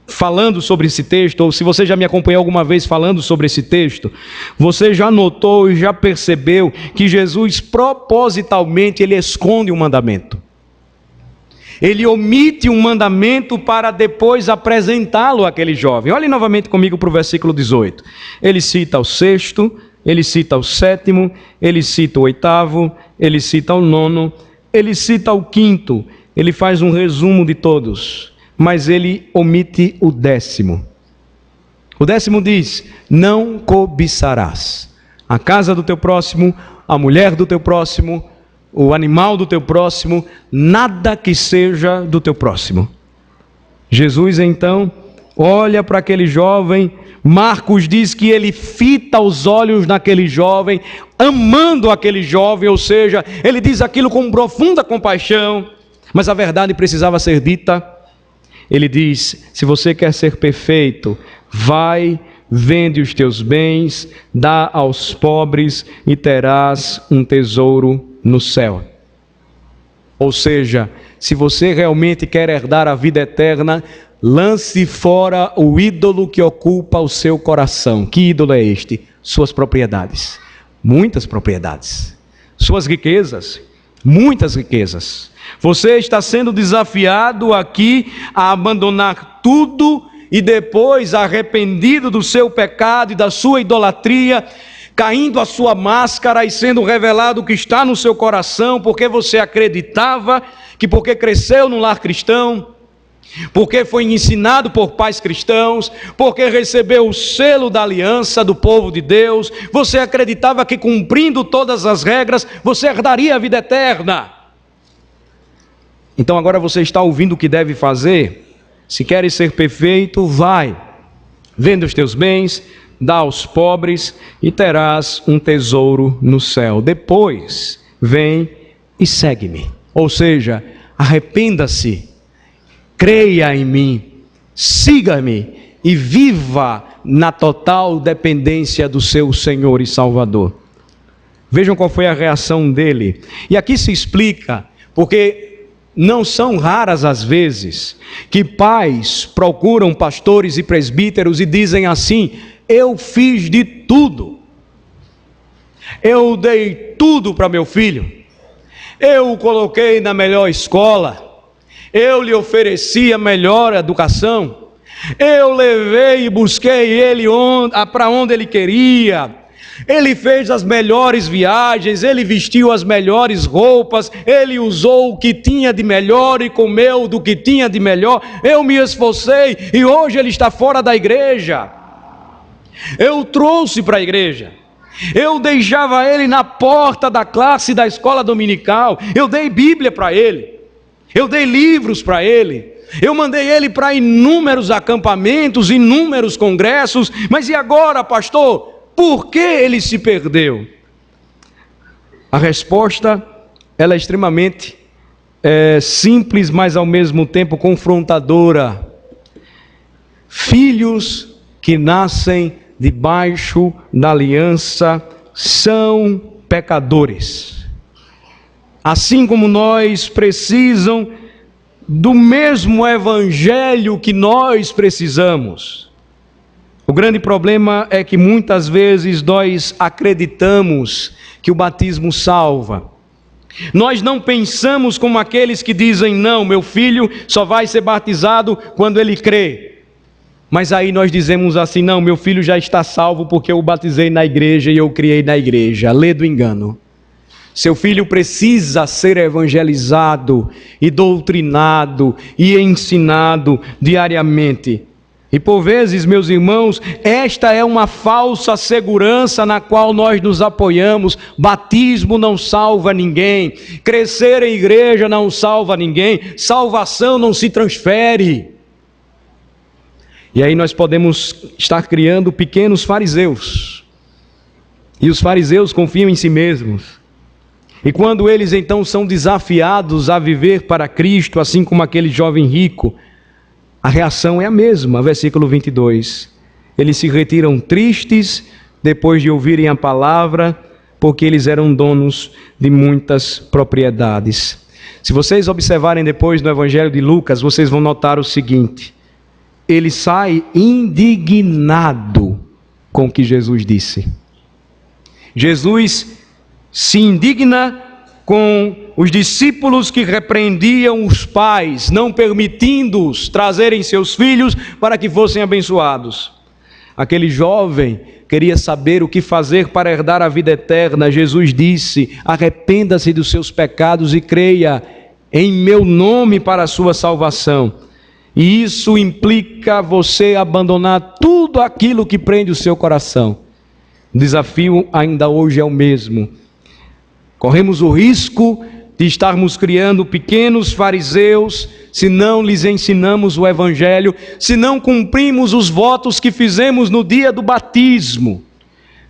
falando sobre esse texto, ou se você já me acompanhou alguma vez falando sobre esse texto, você já notou e já percebeu que Jesus propositalmente ele esconde um mandamento. Ele omite um mandamento para depois apresentá-lo àquele jovem. Olhe novamente comigo para o versículo 18. Ele cita o sexto, ele cita o sétimo, ele cita o oitavo, ele cita o nono, ele cita o quinto. Ele faz um resumo de todos, mas ele omite o décimo. O décimo diz: não cobiçarás a casa do teu próximo, a mulher do teu próximo, o animal do teu próximo, nada que seja do teu próximo. Jesus então olha para aquele jovem. Marcos diz que ele fita os olhos naquele jovem, amando aquele jovem, ou seja, ele diz aquilo com profunda compaixão, mas a verdade precisava ser dita. Ele diz: se você quer ser perfeito, vai, vende os teus bens, dá aos pobres e terás um tesouro no céu. Ou seja, se você realmente quer herdar a vida eterna, lance fora o ídolo que ocupa o seu coração. Que ídolo é este? Suas propriedades, muitas propriedades. Suas riquezas, muitas riquezas. Você está sendo desafiado aqui a abandonar tudo e depois, arrependido do seu pecado e da sua idolatria, caindo a sua máscara e sendo revelado o que está no seu coração, porque você acreditava que porque cresceu num lar cristão, porque foi ensinado por pais cristãos, porque recebeu o selo da aliança do povo de Deus, você acreditava que cumprindo todas as regras, você herdaria a vida eterna. Então agora você está ouvindo o que deve fazer. Se queres ser perfeito, vai, vende os teus bens, dá aos pobres e terás um tesouro no céu. Depois, vem e segue-me. Ou seja, arrependa-se, creia em mim, siga-me e viva na total dependência do seu Senhor e Salvador. Vejam qual foi a reação dele. E aqui se explica, porque não são raras as vezes que pais procuram pastores e presbíteros e dizem assim: eu fiz de tudo, eu dei tudo para meu filho, eu o coloquei na melhor escola, eu lhe ofereci a melhor educação, eu levei e busquei ele para onde ele queria, ele fez as melhores viagens, ele vestiu as melhores roupas, ele usou o que tinha de melhor e comeu do que tinha de melhor, eu me esforcei e hoje ele está fora da igreja. Eu o trouxe para a igreja, eu deixava ele na porta da classe da escola dominical, eu dei Bíblia para ele, eu dei livros para ele, eu mandei ele para inúmeros acampamentos, inúmeros congressos, mas e agora, pastor? por que ele se perdeu? A resposta, ela é extremamente simples, mas ao mesmo tempo confrontadora. Filhos que nascem debaixo da aliança são pecadores. Assim como nós, precisam do mesmo evangelho que nós precisamos. O grande problema é que muitas vezes nós acreditamos que o batismo salva. Nós não pensamos como aqueles que dizem: não, meu filho só vai ser batizado quando ele crê. Mas aí nós dizemos assim: não, meu filho já está salvo porque eu o batizei na igreja e eu criei na igreja. Lê do engano. Seu filho precisa ser evangelizado e doutrinado e ensinado diariamente. E por vezes, meus irmãos, esta é uma falsa segurança na qual nós nos apoiamos. Batismo não salva ninguém, crescer em igreja não salva ninguém, salvação não se transfere. E aí nós podemos estar criando pequenos fariseus. E os fariseus confiam em si mesmos. E quando eles então são desafiados a viver para Cristo, assim como aquele jovem rico, a reação é a mesma, versículo 22. Eles se retiram tristes depois de ouvirem a palavra, porque eles eram donos de muitas propriedades. Se vocês observarem depois no Evangelho de Lucas, vocês vão notar o seguinte: ele sai indignado com o que Jesus disse. Jesus se indigna com os discípulos que repreendiam os pais, não permitindo-os trazerem seus filhos para que fossem abençoados. Aquele jovem queria saber o que fazer para herdar a vida eterna. Jesus disse: arrependa-se dos seus pecados e creia em meu nome para a sua salvação. E isso implica você abandonar tudo aquilo que prende o seu coração. O desafio ainda hoje é o mesmo. Corremos o risco de estarmos criando pequenos fariseus se não lhes ensinamos o evangelho, se não cumprimos os votos que fizemos no dia do batismo,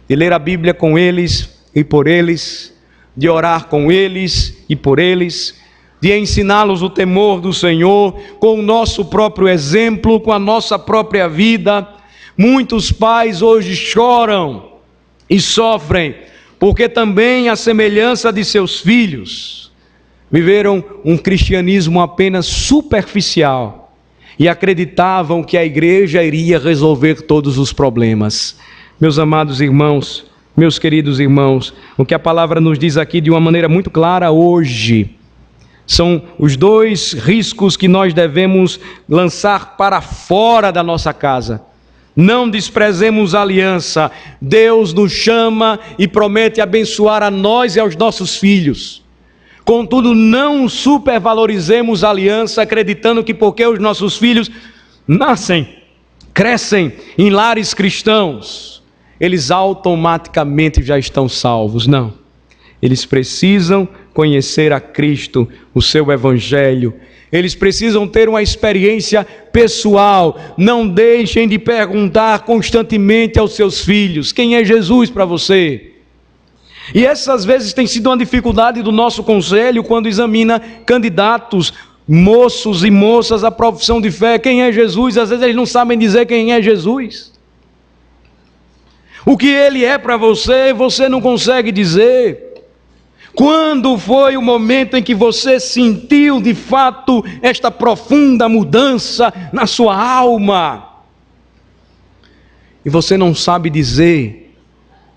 de ler a Bíblia com eles e por eles, de orar com eles e por eles, de ensiná-los o temor do Senhor, com o nosso próprio exemplo, com a nossa própria vida. Muitos pais hoje choram e sofrem, porque também, à semelhança de seus filhos, viveram um cristianismo apenas superficial e acreditavam que a igreja iria resolver todos os problemas. Meus amados irmãos, meus queridos irmãos, o que a palavra nos diz aqui de uma maneira muito clara hoje, são os dois riscos que nós devemos lançar para fora da nossa casa. Não desprezemos a aliança. Deus nos chama e promete abençoar a nós e aos nossos filhos. Contudo, não supervalorizemos a aliança, acreditando que porque os nossos filhos nascem, crescem em lares cristãos, eles automaticamente já estão salvos. Não. Eles precisam conhecer a Cristo, o seu evangelho. Eles precisam ter uma experiência pessoal. Não deixem de perguntar constantemente aos seus filhos: quem é Jesus para você? E essas vezes tem sido uma dificuldade do nosso conselho quando examina candidatos, moços e moças à profissão de fé. Quem é Jesus? Às vezes eles não sabem dizer quem é Jesus. O que ele é para você, você não consegue dizer. Quando foi o momento em que você sentiu de fato esta profunda mudança na sua alma? E você não sabe dizer,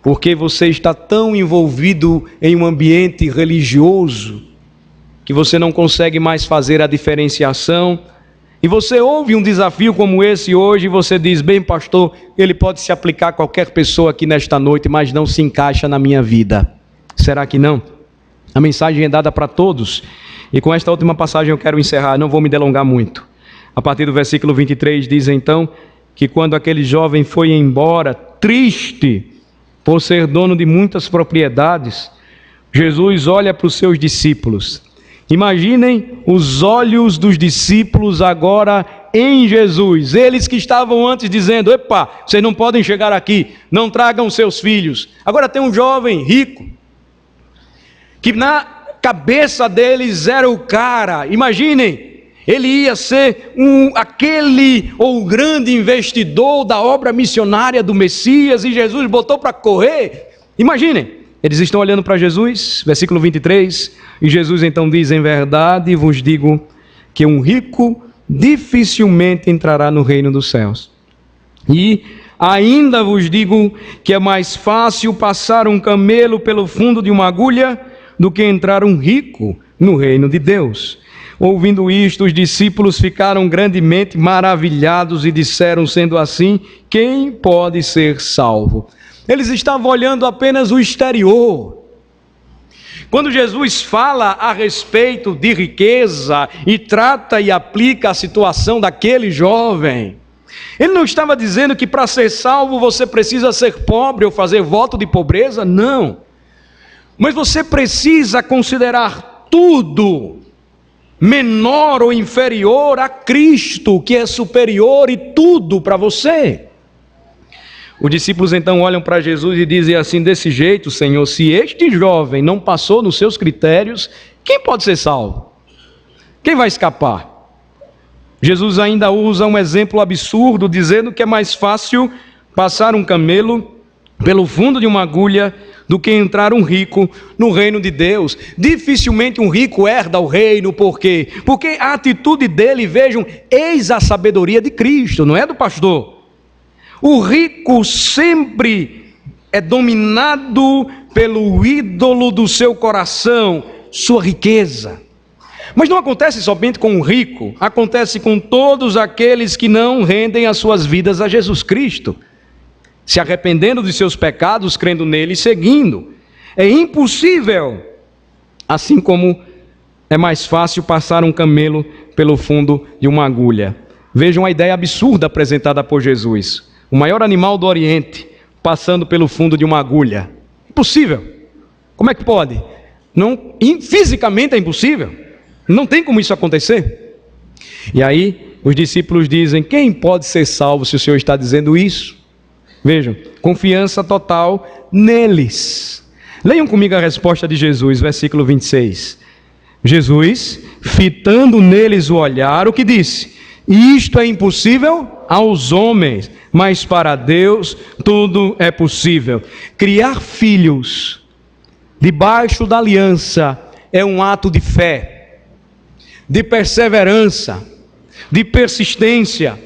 porque você está tão envolvido em um ambiente religioso, que você não consegue mais fazer a diferenciação. E você ouve um desafio como esse hoje e você diz: bem, pastor, ele pode se aplicar a qualquer pessoa aqui nesta noite, mas não se encaixa na minha vida. Será que não? A mensagem é dada para todos. E com esta última passagem eu quero encerrar, não vou me delongar muito. A partir do versículo 23 diz então que quando aquele jovem foi embora, triste por ser dono de muitas propriedades, Jesus olha para os seus discípulos. Imaginem os olhos dos discípulos agora em Jesus. Eles que estavam antes dizendo: epa, vocês não podem chegar aqui, não tragam seus filhos. Agora tem um jovem rico, que na cabeça deles era o cara. Imaginem, ele ia ser aquele ou grande investidor da obra missionária do Messias, e Jesus botou para correr. Imaginem, eles estão olhando para Jesus, versículo 23, e Jesus então diz: em verdade vos digo que um rico dificilmente entrará no reino dos céus. E ainda vos digo que é mais fácil passar um camelo pelo fundo de uma agulha do que entrar um rico no reino de Deus. Ouvindo isto, os discípulos ficaram grandemente maravilhados e disseram: sendo assim, quem pode ser salvo? Eles estavam olhando apenas o exterior. Quando Jesus fala a respeito de riqueza e trata e aplica a situação daquele jovem, ele não estava dizendo que para ser salvo você precisa ser pobre ou fazer voto de pobreza, não. Mas você precisa considerar tudo menor ou inferior a Cristo, que é superior, e tudo para você. Os discípulos então olham para Jesus e dizem assim: desse jeito, Senhor, se este jovem não passou nos seus critérios, quem pode ser salvo? Quem vai escapar? Jesus ainda usa um exemplo absurdo, dizendo que é mais fácil passar um camelo pelo fundo de uma agulha do que entrar um rico no reino de Deus. Dificilmente um rico herda o reino. Por quê? Porque a atitude dele, vejam, eis a sabedoria de Cristo, não é do pastor. O rico sempre é dominado pelo ídolo do seu coração, sua riqueza. Mas não acontece somente com o rico, acontece com todos aqueles que não rendem as suas vidas a Jesus Cristo, se arrependendo de seus pecados, crendo nele e seguindo. É impossível, assim como é mais fácil passar um camelo pelo fundo de uma agulha. Vejam a ideia absurda apresentada por Jesus: o maior animal do Oriente passando pelo fundo de uma agulha. Impossível. Como é que pode? Não, fisicamente é impossível. Não tem como isso acontecer. E aí os discípulos dizem: quem pode ser salvo se o Senhor está dizendo isso? Vejam, confiança total neles. Leiam comigo a resposta de Jesus, versículo 26. Jesus, fitando neles o olhar, o que disse? Isto é impossível aos homens, mas para Deus tudo é possível. Criar filhos debaixo da aliança é um ato de fé, de perseverança, de persistência,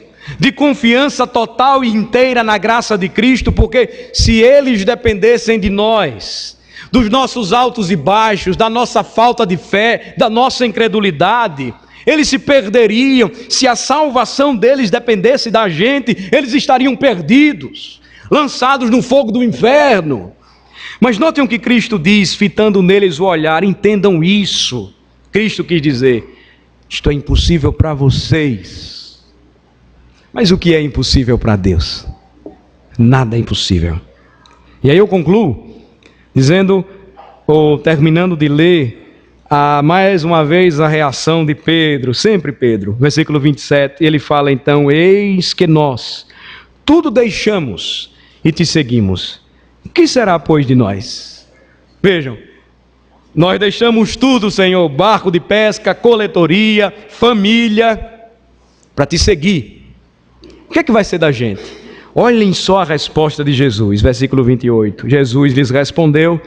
de confiança total e inteira na graça de Cristo, porque se eles dependessem de nós, dos nossos altos e baixos, da nossa falta de fé, da nossa incredulidade, eles se perderiam. Se a salvação deles dependesse da gente, eles estariam perdidos, lançados no fogo do inferno. Mas notem o que Cristo diz, fitando neles o olhar, entendam isso. Cristo quis dizer: isto é impossível para vocês. Mas o que é impossível para Deus? Nada é impossível. E aí eu concluo dizendo, ou terminando de ler, mais uma vez a reação de Pedro, sempre Pedro, versículo 27, ele fala então: eis que nós tudo deixamos e te seguimos. O que será, pois, de nós? Vejam, nós deixamos tudo, Senhor, barco de pesca, coletoria, família, para te seguir. O que é que vai ser da gente? Olhem só a resposta de Jesus, versículo 28. Jesus lhes respondeu: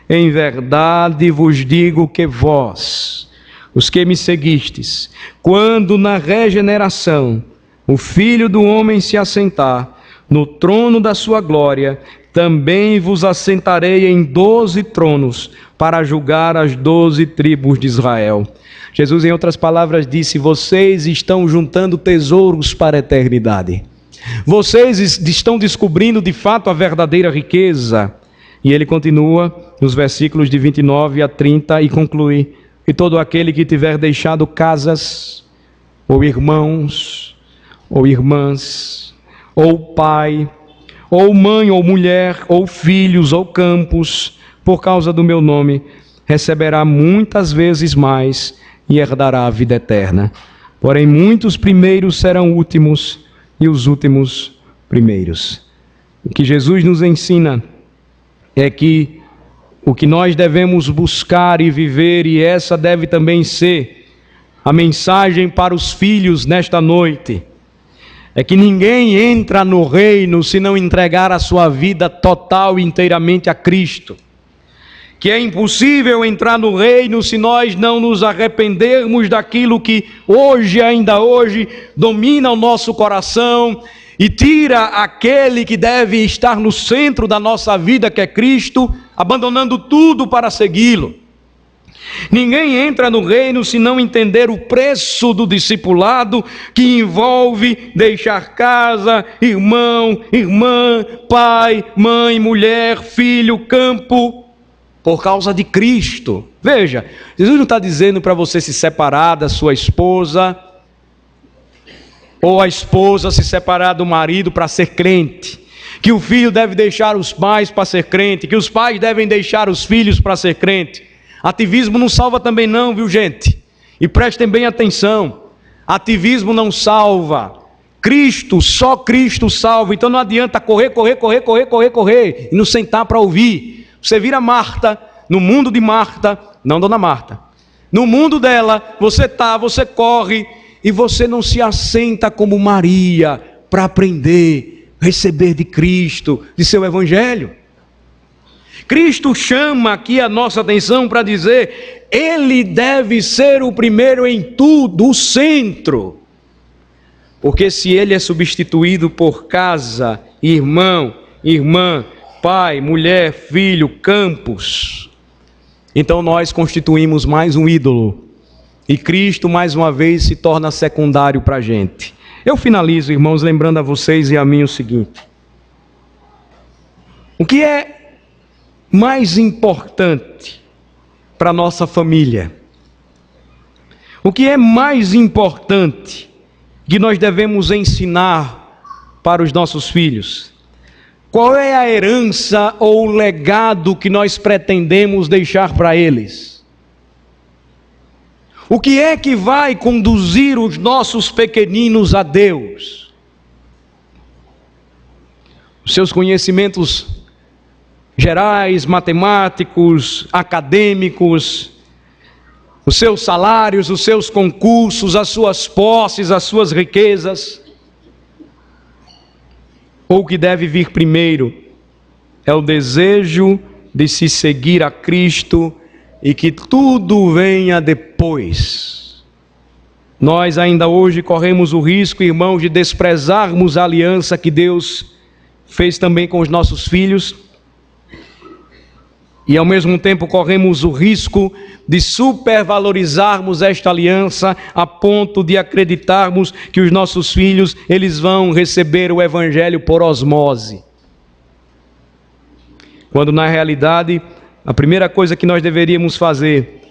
em verdade vos digo que vós, os que me seguistes, quando na regeneração o Filho do Homem se assentar no trono da sua glória, também vos assentarei em 12 tronos para julgar as 12 tribos de Israel. Jesus, em outras palavras, disse: vocês estão juntando tesouros para a eternidade. Vocês estão descobrindo de fato a verdadeira riqueza. E ele continua nos versículos de 29 a 30 e conclui: e todo aquele que tiver deixado casas, ou irmãos, ou irmãs, ou pai, ou mãe, ou mulher, ou filhos, ou campos, por causa do meu nome, receberá muitas vezes mais e herdará a vida eterna. Porém, muitos primeiros serão últimos e os últimos primeiros. O que Jesus nos ensina é que o que nós devemos buscar e viver, e essa deve também ser a mensagem para os filhos nesta noite, é que ninguém entra no reino se não entregar a sua vida total e inteiramente a Cristo. Que é impossível entrar no reino se nós não nos arrependermos daquilo que ainda hoje, domina o nosso coração e tira aquele que deve estar no centro da nossa vida, que é Cristo, abandonando tudo para segui-lo. Ninguém entra no reino se não entender o preço do discipulado, que envolve deixar casa, irmão, irmã, pai, mãe, mulher, filho, campo, por causa de Cristo. Veja, Jesus não está dizendo para você se separar da sua esposa, ou a esposa se separar do marido para ser crente, que o filho deve deixar os pais para ser crente, que os pais devem deixar os filhos para ser crente. Ativismo não salva também não, viu gente? E prestem bem atenção, ativismo não salva. Cristo, só Cristo salva. Então não adianta correr e não sentar para ouvir. Você vira Marta, no mundo de Marta, não Dona Marta. No mundo dela, você corre e você não se assenta como Maria para aprender, receber de Cristo, de seu Evangelho. Cristo chama aqui a nossa atenção para dizer, Ele deve ser o primeiro em tudo, o centro. Porque se Ele é substituído por casa, irmão, irmã, pai, mulher, filho, campos, então nós constituímos mais um ídolo. E Cristo, mais uma vez, se torna secundário para a gente. Eu finalizo, irmãos, lembrando a vocês e a mim o seguinte. O que é mais importante para a nossa família? O que é mais importante que nós devemos ensinar para os nossos filhos? Qual é a herança ou o legado que nós pretendemos deixar para eles? O que é que vai conduzir os nossos pequeninos a Deus? Os seus conhecimentos gerais, matemáticos, acadêmicos, os seus salários, os seus concursos, as suas posses, as suas riquezas? Ou o que deve vir primeiro é o desejo de se seguir a Cristo e que tudo venha depois. Nós ainda hoje corremos o risco, irmãos, de desprezarmos a aliança que Deus fez também com os nossos filhos, e ao mesmo tempo corremos o risco de supervalorizarmos esta aliança a ponto de acreditarmos que os nossos filhos, eles vão receber o Evangelho por osmose. Quando na realidade, a primeira coisa que nós deveríamos fazer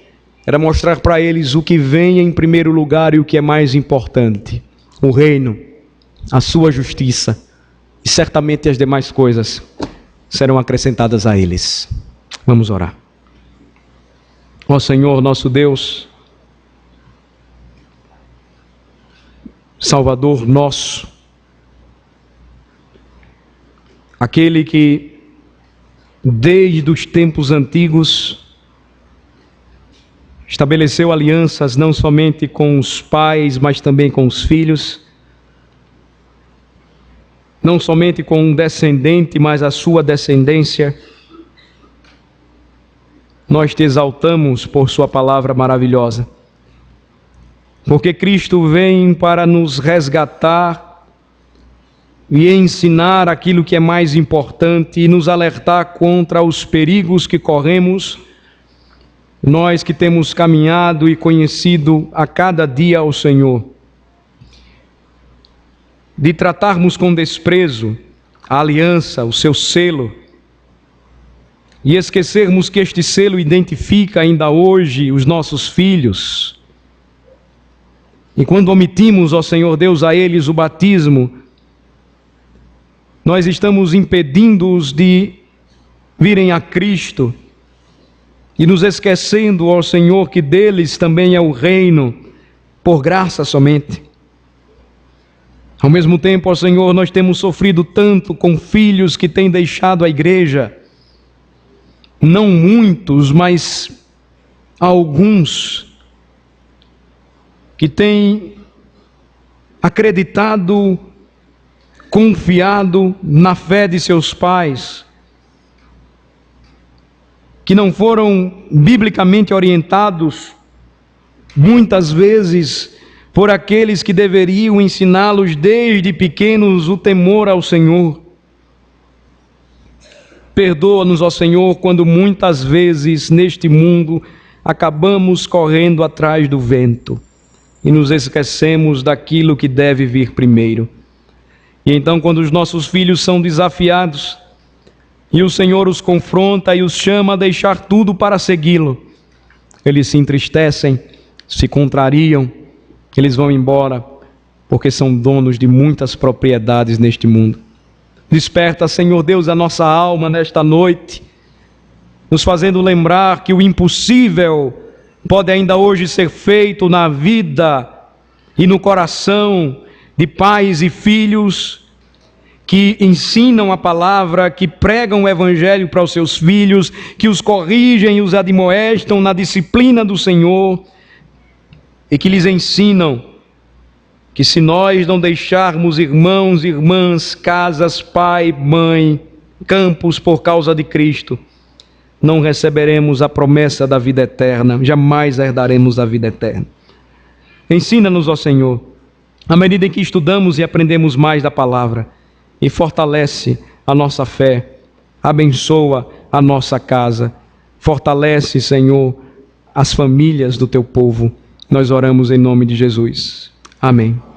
era mostrar para eles o que vem em primeiro lugar e o que é mais importante: o reino, a sua justiça, e certamente as demais coisas serão acrescentadas a eles. Vamos orar. Ó Senhor, nosso Deus, Salvador nosso, aquele que desde os tempos antigos estabeleceu alianças não somente com os pais, mas também com os filhos, não somente com um descendente, mas a sua descendência. Nós te exaltamos por sua palavra maravilhosa, porque Cristo vem para nos resgatar e ensinar aquilo que é mais importante e nos alertar contra os perigos que corremos, nós que temos caminhado e conhecido a cada dia ao Senhor, de tratarmos com desprezo a aliança, o seu selo, e esquecermos que este selo identifica ainda hoje os nossos filhos. E quando omitimos, ó Senhor Deus, a eles o batismo, nós estamos impedindo-os de virem a Cristo e nos esquecendo, ó Senhor, que deles também é o reino por graça somente. Ao mesmo tempo, ó Senhor, nós temos sofrido tanto com filhos que têm deixado a igreja. Não muitos, mas alguns que têm acreditado, confiado na fé de seus pais, que não foram biblicamente orientados, muitas vezes por aqueles que deveriam ensiná-los desde pequenos o temor ao Senhor. Perdoa-nos, ó Senhor, quando muitas vezes neste mundo acabamos correndo atrás do vento e nos esquecemos daquilo que deve vir primeiro. E então, quando os nossos filhos são desafiados e o Senhor os confronta e os chama a deixar tudo para segui-lo, eles se entristecem, se contrariam, eles vão embora, porque são donos de muitas propriedades neste mundo. Desperta, Senhor Deus, a nossa alma nesta noite, nos fazendo lembrar que o impossível pode ainda hoje ser feito na vida e no coração de pais e filhos que ensinam a palavra, que pregam o evangelho para os seus filhos, que os corrigem e os admoestam na disciplina do Senhor, e que lhes ensinam que se nós não deixarmos irmãos, irmãs, casas, pai, mãe, campos por causa de Cristo, não receberemos a promessa da vida eterna, jamais herdaremos a vida eterna. Ensina-nos, ó Senhor, à medida em que estudamos e aprendemos mais da palavra, e fortalece a nossa fé, abençoa a nossa casa, fortalece, Senhor, as famílias do Teu povo. Nós oramos em nome de Jesus. Amém.